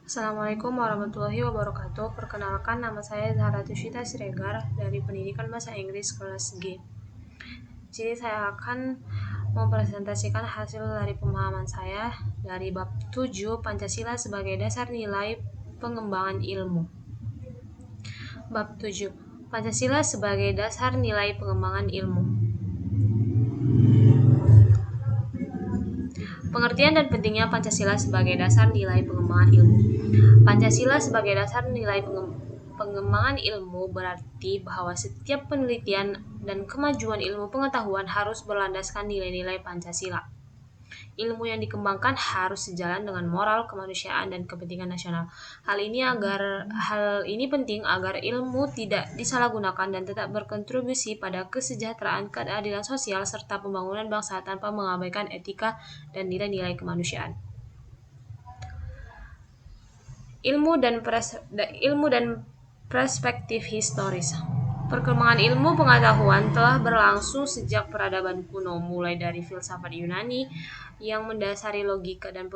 Assalamualaikum warahmatullahi wabarakatuh. Perkenalkan, nama saya Zahra Tushita Siregar dari Pendidikan Bahasa Inggris kelas G. Jadi saya akan mempresentasikan hasil dari pemahaman saya dari bab 7 Pancasila sebagai dasar nilai pengembangan ilmu. Bab 7 Pancasila sebagai dasar nilai pengembangan ilmu. Pengertian dan pentingnya Pancasila sebagai dasar nilai pengembangan ilmu. Pancasila sebagai dasar nilai pengembangan ilmu berarti bahwa setiap penelitian dan kemajuan ilmu pengetahuan harus berlandaskan nilai-nilai Pancasila. Ilmu yang dikembangkan harus sejalan dengan moral, kemanusiaan, dan kepentingan nasional. Hal ini penting agar ilmu tidak disalahgunakan dan tetap berkontribusi pada kesejahteraan, keadilan sosial, serta pembangunan bangsa tanpa mengabaikan etika dan nilai-nilai kemanusiaan. Ilmu dan perspektif historis. Perkembangan ilmu pengetahuan telah berlangsung sejak peradaban kuno, mulai dari filsafat Yunani yang mendasari logika dan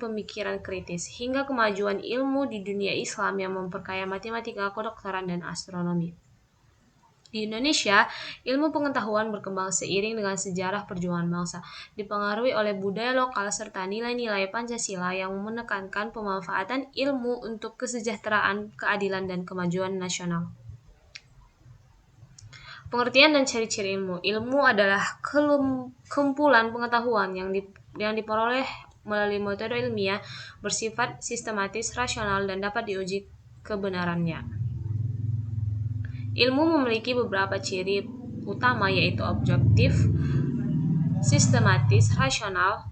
pemikiran kritis, hingga kemajuan ilmu di dunia Islam yang memperkaya matematika, kedokteran, dan astronomi. Di Indonesia, ilmu pengetahuan berkembang seiring dengan sejarah perjuangan bangsa, dipengaruhi oleh budaya lokal serta nilai-nilai Pancasila yang menekankan pemanfaatan ilmu untuk kesejahteraan, keadilan, dan kemajuan nasional. Pengertian dan ciri-ciri ilmu. Ilmu adalah kumpulan pengetahuan yang diperoleh melalui metode ilmiah, bersifat sistematis, rasional, dan dapat diuji kebenarannya. Ilmu memiliki beberapa ciri utama, yaitu objektif, sistematis, rasional,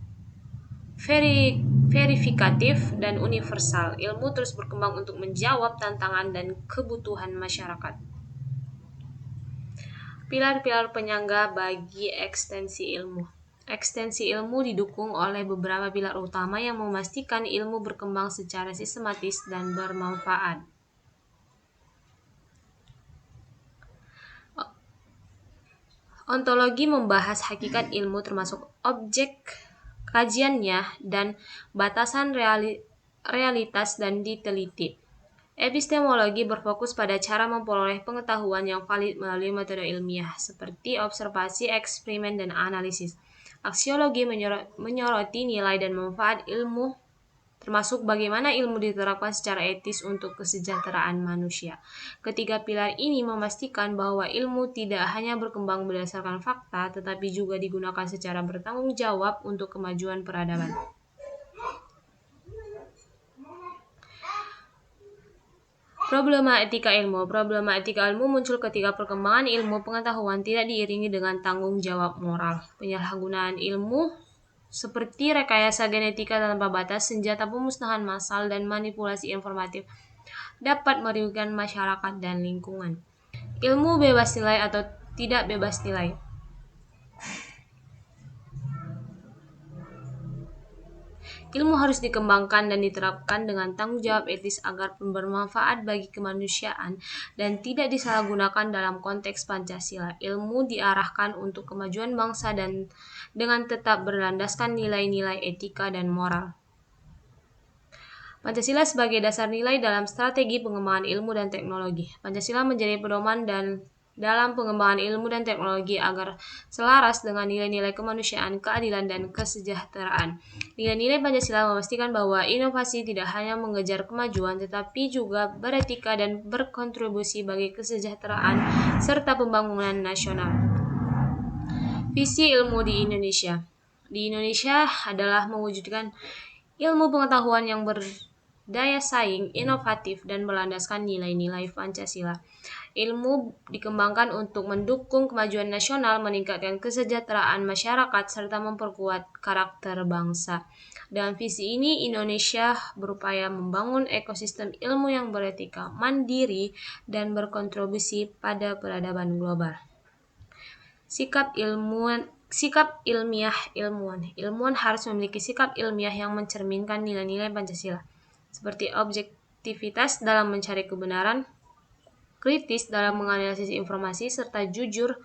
verifikatif, dan universal. Ilmu terus berkembang untuk menjawab tantangan dan kebutuhan masyarakat. Pilar-pilar penyangga bagi ekstensi ilmu. Ekstensi ilmu didukung oleh beberapa pilar utama yang memastikan ilmu berkembang secara sistematis dan bermanfaat. Ontologi membahas hakikat ilmu termasuk objek kajiannya dan batasan realitas dan diteliti. Epistemologi berfokus pada cara memperoleh pengetahuan yang valid melalui metode ilmiah, seperti observasi, eksperimen, dan analisis. Aksiologi menyoroti nilai dan manfaat ilmu, termasuk bagaimana ilmu diterapkan secara etis untuk kesejahteraan manusia. Ketiga pilar ini memastikan bahwa ilmu tidak hanya berkembang berdasarkan fakta, tetapi juga digunakan secara bertanggung jawab untuk kemajuan peradaban. Problematika ilmu. Problematika ilmu muncul ketika perkembangan ilmu pengetahuan tidak diiringi dengan tanggung jawab moral. Penyalahgunaan ilmu seperti rekayasa genetika tanpa batas, senjata pemusnahan massal, dan manipulasi informatif dapat merugikan masyarakat dan lingkungan. Ilmu bebas nilai atau tidak bebas nilai. Ilmu harus dikembangkan dan diterapkan dengan tanggung jawab etis agar bermanfaat bagi kemanusiaan dan tidak disalahgunakan dalam konteks Pancasila. Ilmu diarahkan untuk kemajuan bangsa dan dengan tetap berlandaskan nilai-nilai etika dan moral. Pancasila sebagai dasar nilai dalam strategi pengembangan ilmu dan teknologi. Pancasila menjadi pedoman dalam pengembangan ilmu dan teknologi agar selaras dengan nilai-nilai kemanusiaan, keadilan, dan kesejahteraan. Nilai-nilai Pancasila memastikan bahwa inovasi tidak hanya mengejar kemajuan, tetapi juga beretika dan berkontribusi bagi kesejahteraan serta pembangunan nasional. Visi ilmu di Indonesia. Di Indonesia adalah mewujudkan ilmu pengetahuan yang berdaya saing, inovatif, dan berlandaskan nilai-nilai Pancasila. Ilmu dikembangkan untuk mendukung kemajuan nasional, meningkatkan kesejahteraan masyarakat, serta memperkuat karakter bangsa. Dalam visi ini, Indonesia berupaya membangun ekosistem ilmu yang beretika, mandiri, dan berkontribusi pada peradaban global. Sikap ilmiah ilmuwan. Ilmuwan harus memiliki sikap ilmiah yang mencerminkan nilai-nilai Pancasila, seperti objektivitas dalam mencari kebenaran, kritis dalam menganalisis informasi, serta jujur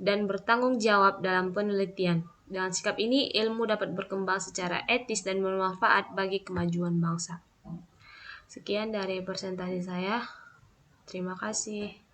dan bertanggung jawab dalam penelitian. Dengan sikap ini, ilmu dapat berkembang secara etis dan bermanfaat bagi kemajuan bangsa. Sekian dari presentasi saya. Terima kasih.